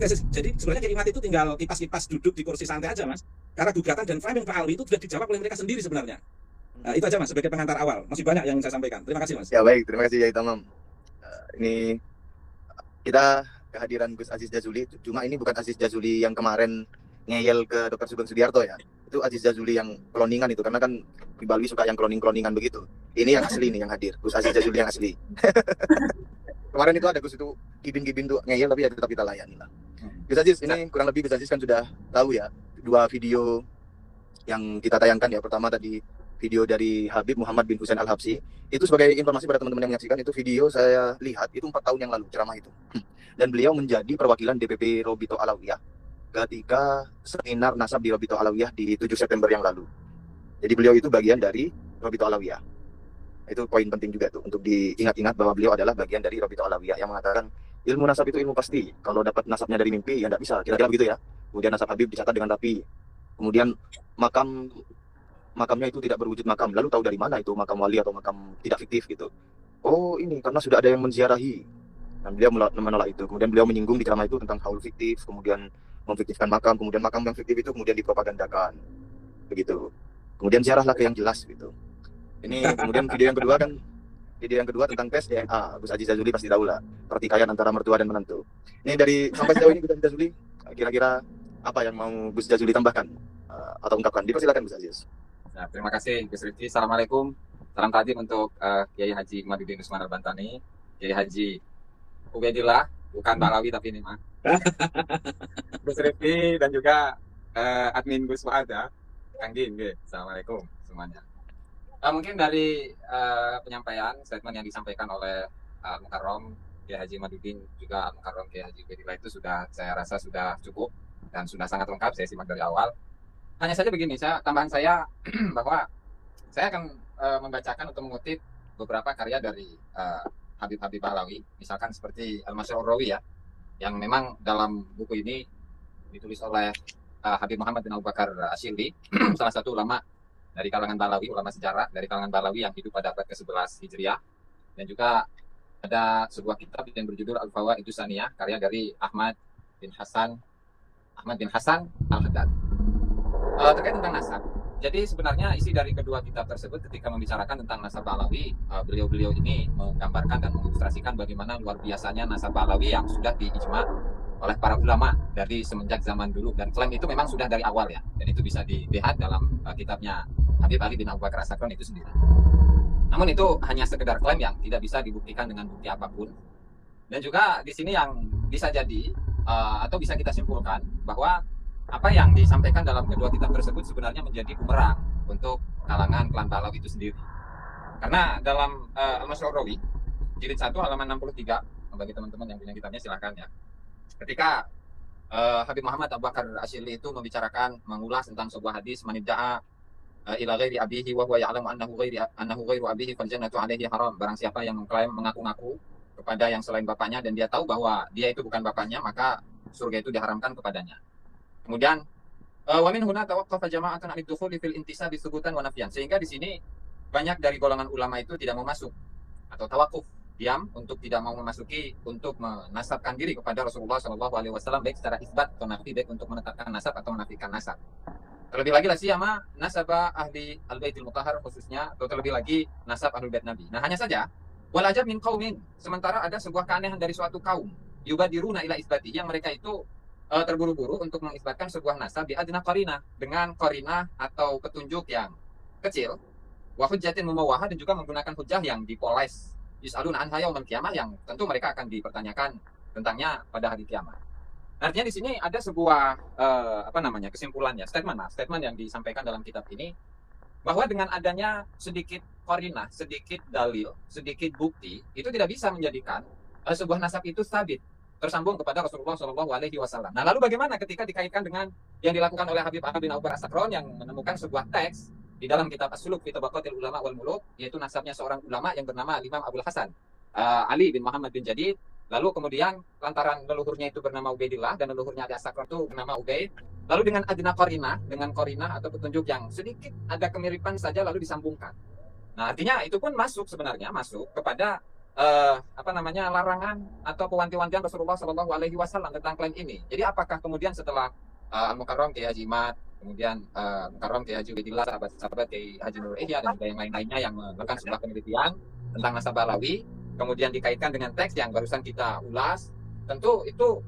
sebenarnya Kiai Imad itu tinggal kipas-kipas duduk di kursi santai aja, Mas. Karena gugatan dan framing Ba'alwi itu sudah dijawab oleh mereka sendiri sebenarnya. Itu aja, Mas, sebagai pengantar awal. Masih banyak yang saya sampaikan. Terima kasih, Mas. Ya baik, terima kasih Yai Tamam. Ini kita kehadiran Gus Aziz Jazuli, cuma ini bukan Aziz Jazuli yang kemarin ngeyel ke Dr. Sugeng Sudiarto ya. Itu Aziz Jazuli yang kloningan itu, karena kan di Bali suka yang kloningan begitu. Ini yang asli nih yang hadir, Gus Aziz Jazuli yang asli. Kemarin itu ada Gus itu kibin tuh ngeyel, tapi ya tetap kita layani lah. Gus Aziz, ini kurang lebih Gus Aziz kan sudah tahu ya 2 video yang kita tayangkan ya. Pertama tadi video dari Habib Muhammad bin Husain Al-Habsyi. Itu sebagai informasi pada teman-teman yang menyaksikan, itu video saya lihat itu 4 tahun yang lalu ceramah itu. Dan beliau menjadi perwakilan DPP Robito Alawiyah ketika seminar nasab di Robito Alawiyah di 7 September yang lalu. Jadi beliau itu bagian dari Robito Alawiyah. Itu poin penting juga tuh untuk diingat-ingat bahwa beliau adalah bagian dari Robito Alawiyah yang mengatakan ilmu nasab itu ilmu pasti. Kalau dapat nasabnya dari mimpi ya tidak bisa, kira-kira begitu ya. Kemudian nasab Habib dicatat dengan rapi. Kemudian makamnya itu tidak berwujud makam. Lalu tahu dari mana itu makam wali atau makam tidak fiktif gitu. Oh ini karena sudah ada yang menziarahi. Dan beliau menolak itu. Kemudian beliau menyinggung di ceramah itu tentang haul fiktif, kemudian memfiktifkan makam, kemudian makam yang fiktif itu kemudian dipropagandakan. Begitu. Kemudian ziarahlah ke yang jelas gitu. Ini kemudian video yang kedua tentang tes DNA. Gus Aziz Jazuli pasti tahu lah. Pertikaian antara mertua dan menantu. Ini dari sampai sejauh ini Gus Aziz Jazuli, kira-kira apa yang mau Gus Jazuli tambahkan atau ungkapkan? Dipersilakan Gus Aziz. Nah, terima kasih Gus Rifki. Assalamualaikum. Salam takdim untuk Kiai Haji Imaduddin Usman Al-Bantani, Kiai Haji Ubaidillah, bukan Balawi tapi ini mah. Gus Rifki dan juga admin Gus Wa'ada, Kang Din. Assalamualaikum semuanya. Mungkin dari penyampaian statement yang disampaikan oleh Mukarrom Kiai Haji Imaduddin juga Mukarrom Kiai Haji Ubaidillah itu sudah saya rasa sudah cukup dan sudah sangat lengkap. Saya simak dari awal. Hanya saja begini, tambahan saya bahwa saya akan membacakan atau mengutip beberapa karya dari Habib-Habib Balawi, misalkan seperti Al-Masyhur Rawi ya, yang memang dalam buku ini ditulis oleh Habib Muhammad bin Abu Bakar Asyili, salah satu ulama dari kalangan Balawi, ulama sejarah dari kalangan Balawi yang hidup pada abad ke-11 Hijriah. Dan juga ada sebuah kitab yang berjudul Al-Fawaidus Saniyah, karya dari Ahmad bin Hasan Al-Haddad. Terkait tentang nasab. Jadi sebenarnya isi dari kedua kitab tersebut ketika membicarakan tentang nasab Balawi, beliau-beliau ini menggambarkan dan mengilustrasikan bagaimana luar biasanya nasab Balawi yang sudah diijma oleh para ulama dari semenjak zaman dulu, dan klaim itu memang sudah dari awal ya, dan itu bisa dilihat dalam kitabnya Habib Ali bin Abu Bakar As-Sakran itu sendiri. Namun itu hanya sekedar klaim yang tidak bisa dibuktikan dengan bukti apapun. Dan juga di sini yang bisa jadi atau bisa kita simpulkan bahwa apa yang disampaikan dalam kedua kitab tersebut sebenarnya menjadi bumerang untuk kalangan klan Balawi itu sendiri. Karena dalam Al-Masyhur Rawi jilid 1 halaman 63, bagi teman-teman yang punya kitabnya silahkan ya. Ketika Habib Muhammad Abu Bakar Asyili itu membicarakan, mengulas tentang sebuah hadis, manidda'a ila ghairi abihi wa huwa ya'lamu annahu ghairu abihi fal jannatu 'alaihi haram. Barang siapa yang mengklaim mengaku-ngaku kepada yang selain bapaknya dan dia tahu bahwa dia itu bukan bapaknya, maka surga itu diharamkan kepadanya. Kemudian Wa min huna tawaqqafa jama'atun 'an ad-dukhuli fil intisabi thubutan wa nafyan. Sehingga di sini banyak dari golongan ulama itu tidak mau masuk atau tawakuf, diam untuk tidak mau memasuki untuk menasabkan diri kepada Rasulullah Shallallahu Alaihi Wasallam baik secara isbat atau nafi, baik untuk menetapkan nasab atau menafikan nasab. Terlebih lagi lah siyama nasabah ahli al-baitul mutahhar khususnya, atau terlebih lagi nasab ahlul bait Nabi. Nah hanya saja wal ajab min qaumin, sementara ada sebuah keanehan dari suatu kaum yubadiruna ila isbati, yang mereka itu terburu-buru untuk mengisbatkan sebuah nasab di adna qarinah, dengan qarinah atau petunjuk yang kecil, wa hujjatin mumawwahah, dan juga menggunakan hujjah yang dipoles, yus'aluna anha yaumil qiyamah, yang tentu mereka akan dipertanyakan tentangnya pada hari kiamat. Artinya di sini ada sebuah kesimpulannya, statement yang disampaikan dalam kitab ini, bahwa dengan adanya sedikit qarinah, sedikit dalil, sedikit bukti, itu tidak bisa menjadikan sebuah nasab itu sabit tersambung kepada Rasulullah Shallallahu Alaihi Wasallam. Nah, lalu bagaimana ketika dikaitkan dengan yang dilakukan oleh Habib Ahmad bin Abu Bakar As-Sakron yang menemukan sebuah teks di dalam kitab As-Suluk fi Tabaqatil Ulama wal Muluk, yaitu nasabnya seorang ulama yang bernama Imam Abdul Hasan Ali bin Muhammad bin Jadid. Lalu kemudian lantaran leluhurnya itu bernama Ubaidillah dan leluhurnya ada As-Sakron itu bernama Ubaid. Lalu dengan adna qarinah, dengan qarinah atau petunjuk yang sedikit ada kemiripan saja lalu disambungkan. Nah, artinya itu pun masuk kepada larangan atau pewanti-wantian Rasulullah Shallallahu Alaihi Wasallam tentang klaim ini. Jadi apakah kemudian setelah Al-Mukarram Kiai Haji Imad, kemudian Mukarram Kiai Haji Ubaidillah, sahabat-sahabat Kiai Haji Nur Ihya dan juga yang lain-lainnya yang melakukan sebuah penelitian tentang nasab Balawi, kemudian dikaitkan dengan teks yang barusan kita ulas, tentu itu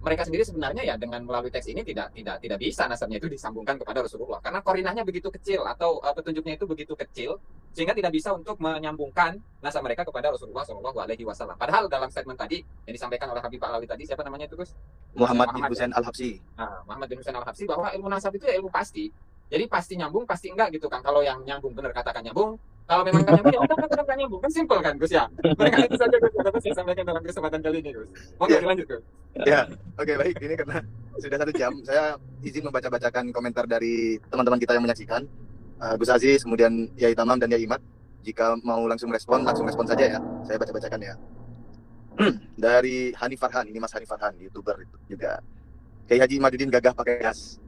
mereka sendiri sebenarnya ya dengan melalui teks ini tidak bisa nasabnya itu disambungkan kepada Rasulullah, karena korinahnya begitu kecil atau petunjuknya itu begitu kecil sehingga tidak bisa untuk menyambungkan nasab mereka kepada Rasulullah Shallallahu Alaihi Wasallam. Padahal dalam statement tadi yang disampaikan oleh Habib Balawi tadi, siapa namanya itu Gus? Muhammad bin Husain Al-Habsyi. Muhammad bin Husain Al-Habsyi, bahwa ilmu nasab itu ya ilmu pasti. Jadi pasti nyambung, pasti enggak gitu kan. Kalau yang nyambung benar katakan nyambung. Kalau memang kan nyambung, ya udah kan nyambung. Kan simpel kan Gus ya. Mereka itu saja Gus, dapat saya sampaikan dalam kesempatan kali ini Gus. Oke, lanjut Gus. Ya, oke, baik. Ini karena sudah 1 jam, saya izin membacakan komentar dari teman-teman kita yang menyaksikan. Gus Aziz, kemudian Yai Tamam dan Yai Imad. Jika mau langsung respon saja ya. Saya bacakan ya. Dari Hanif Farhan, ini Mas Hanif Farhan, YouTuber itu juga. Kiai Haji Imaduddin gagah pakai gas.